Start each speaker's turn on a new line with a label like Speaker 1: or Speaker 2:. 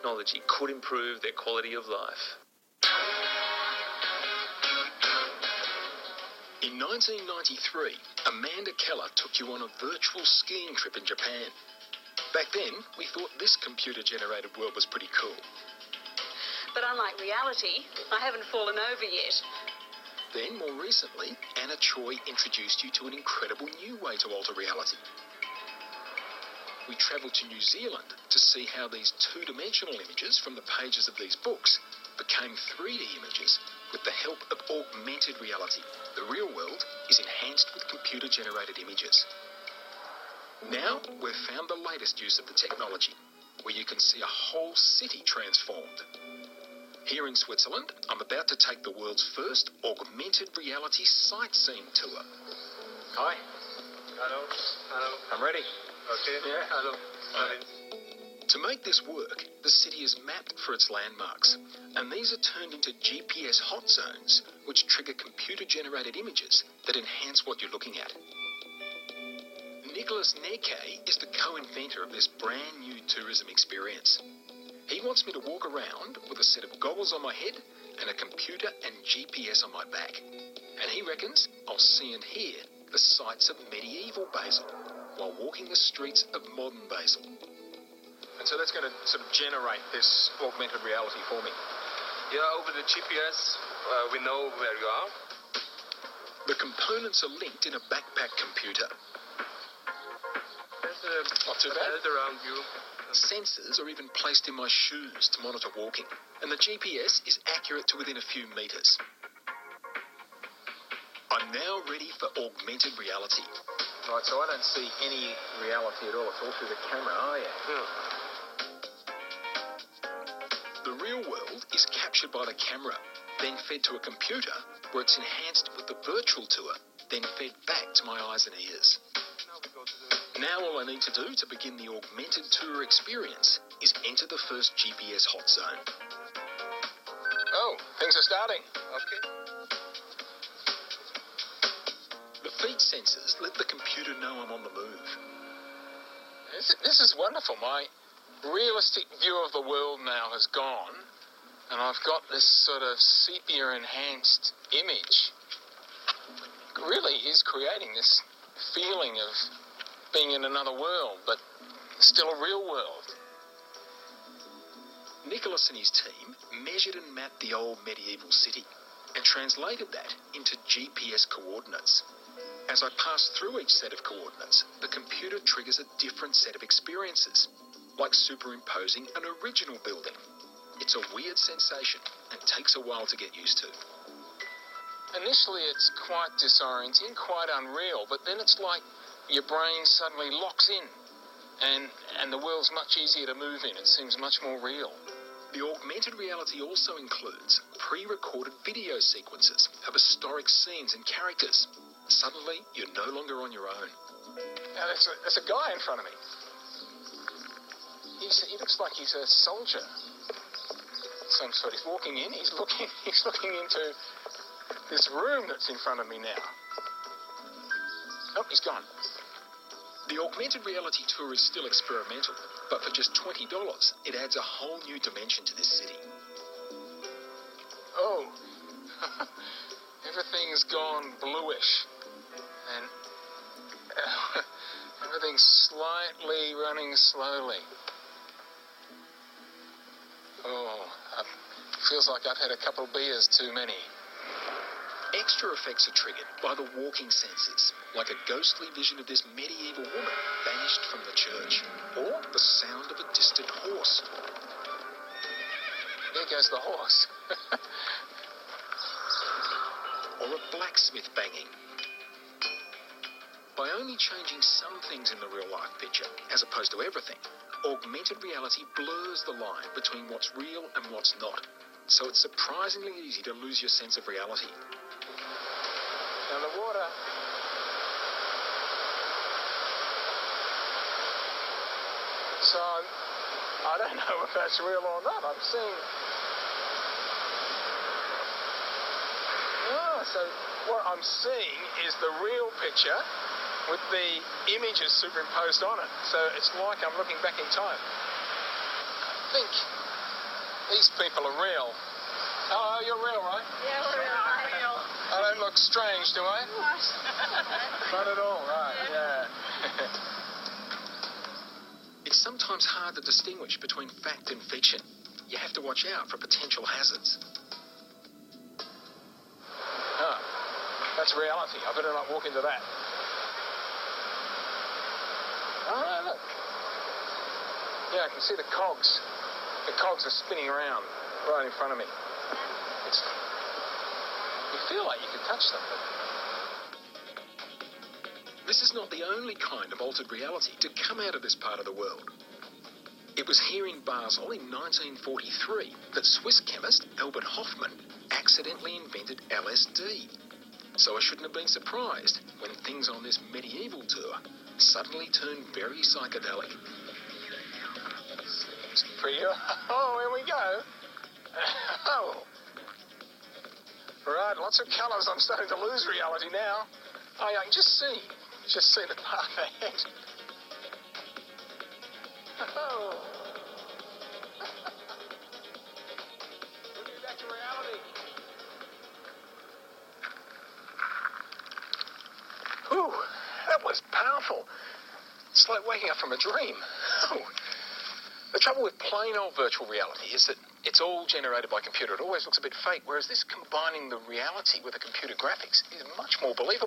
Speaker 1: technology could improve their quality of life.
Speaker 2: In 1993, Amanda Keller took you on a virtual skiing trip in Japan. Back then, we thought this computer-generated world was pretty cool.
Speaker 3: But unlike reality, I haven't fallen over yet.
Speaker 2: Then, more recently, Anna Choi introduced you to an incredible new way to alter reality. We travelled to New Zealand to see how these two-dimensional images from the pages of these books became 3D images with the help of augmented reality. The real world is enhanced with computer-generated images. Now, we've found the latest use of the technology, where you can see a whole city transformed. Here in Switzerland, I'm about to take the world's first augmented reality sightseeing tour.
Speaker 1: Hi. Hello. I'm ready.
Speaker 4: Okay.
Speaker 1: Yeah.
Speaker 4: Hello.
Speaker 2: To make this work, the city is mapped for its landmarks, and these are turned into GPS hot zones, which trigger computer-generated images that enhance what you're looking at. Nicholas Neke is the co-inventor of this brand new tourism experience. He wants me to walk around with a set of goggles on my head and a computer and GPS on my back. And he reckons I'll see and hear the sights of medieval Basel while walking the streets of modern Basel.
Speaker 1: And so that's going to sort of generate this augmented reality for me.
Speaker 4: Yeah, over the GPS, we know where you are.
Speaker 2: The components are linked in a backpack computer.
Speaker 4: There's a
Speaker 1: Not too bad.
Speaker 4: belt around you.
Speaker 2: Sensors are even placed in my shoes to monitor walking, and the GPS is accurate to within a few metres. I'm now ready for augmented reality.
Speaker 1: Right, so I don't see any reality at all. It's all through the camera. Oh, yeah.
Speaker 2: The real world is captured by the camera, then fed to a computer, where it's enhanced with the virtual tour, then fed back to my eyes and ears.
Speaker 4: Now we go to the...
Speaker 2: Now all I need to do to begin the augmented tour experience is enter the first GPS hot zone.
Speaker 1: Oh, things are starting.
Speaker 4: Okay.
Speaker 2: The feet sensors let the computer know I'm on the move.
Speaker 1: This is wonderful. My realistic view of the world now has gone, and I've got this sort of sepia-enhanced image. It really is creating this feeling of being in another world, but still a real world.
Speaker 2: Nicholas and his team measured and mapped the old medieval city and translated that into GPS coordinates. As I pass through each set of coordinates, the computer triggers a different set of experiences, like superimposing an original building. It's a weird sensation and takes a while to get used to.
Speaker 1: Initially it's quite disorienting, quite unreal, but then it's like your brain suddenly locks in and the world's much easier to move in. It seems much more real.
Speaker 2: The augmented reality also includes pre-recorded video sequences of historic scenes and characters. Suddenly, you're no longer on your own.
Speaker 1: Now, there's a guy in front of me. He looks like he's a soldier. Some sort. He's walking in. He's looking into this room that's in front of me now. Oh, he's gone.
Speaker 2: The augmented reality tour is still experimental, but for just $20, it adds a whole new dimension to this city.
Speaker 1: Oh, everything's gone bluish, and everything's slightly running slowly. Oh, feels like I've had a couple of beers too many.
Speaker 2: Extra effects are triggered by the walking sensors, like a ghostly vision of this medieval woman banished from the church, or the sound of a distant horse.
Speaker 1: There goes the horse.
Speaker 2: Or a blacksmith banging. By only changing some things in the real-life picture, as opposed to everything, augmented reality blurs the line between what's real and what's not, so it's surprisingly easy to lose your sense of reality.
Speaker 1: Now the water. So I don't know if that's real or not. I'm seeing. Oh, so what I'm seeing is the real picture with the images superimposed on it. So it's like I'm looking back in time. I think These people are real. Hello, you're real, right?
Speaker 3: Yeah, we're real.
Speaker 1: I don't look strange, do I? Not at all, right, yeah.
Speaker 2: It's sometimes hard to distinguish between fact and fiction. You have to watch out for potential hazards.
Speaker 1: Ah, that's reality. I better not walk into that. Oh, look. Yeah, I can see the cogs. The cogs are spinning around right in front of me. You feel like you can touch them, but...
Speaker 2: This is not the only kind of altered reality to come out of this part of the world. It was here in Basel in 1943 that Swiss chemist Albert Hofmann accidentally invented LSD. So I shouldn't have been surprised when things on this medieval tour suddenly turned very psychedelic.
Speaker 1: Seems pretty... Oh, here we go. Oh. Right, lots of colours. I'm starting to lose reality now. Oh, yeah, I can just see the path ahead. Oh. Put me back to reality. Ooh, that was powerful. It's like waking up from a dream. Oh. The trouble with plain old virtual reality is that it's all generated by computer. It always looks a bit fake, whereas this combining the reality with the computer graphics is much more believable.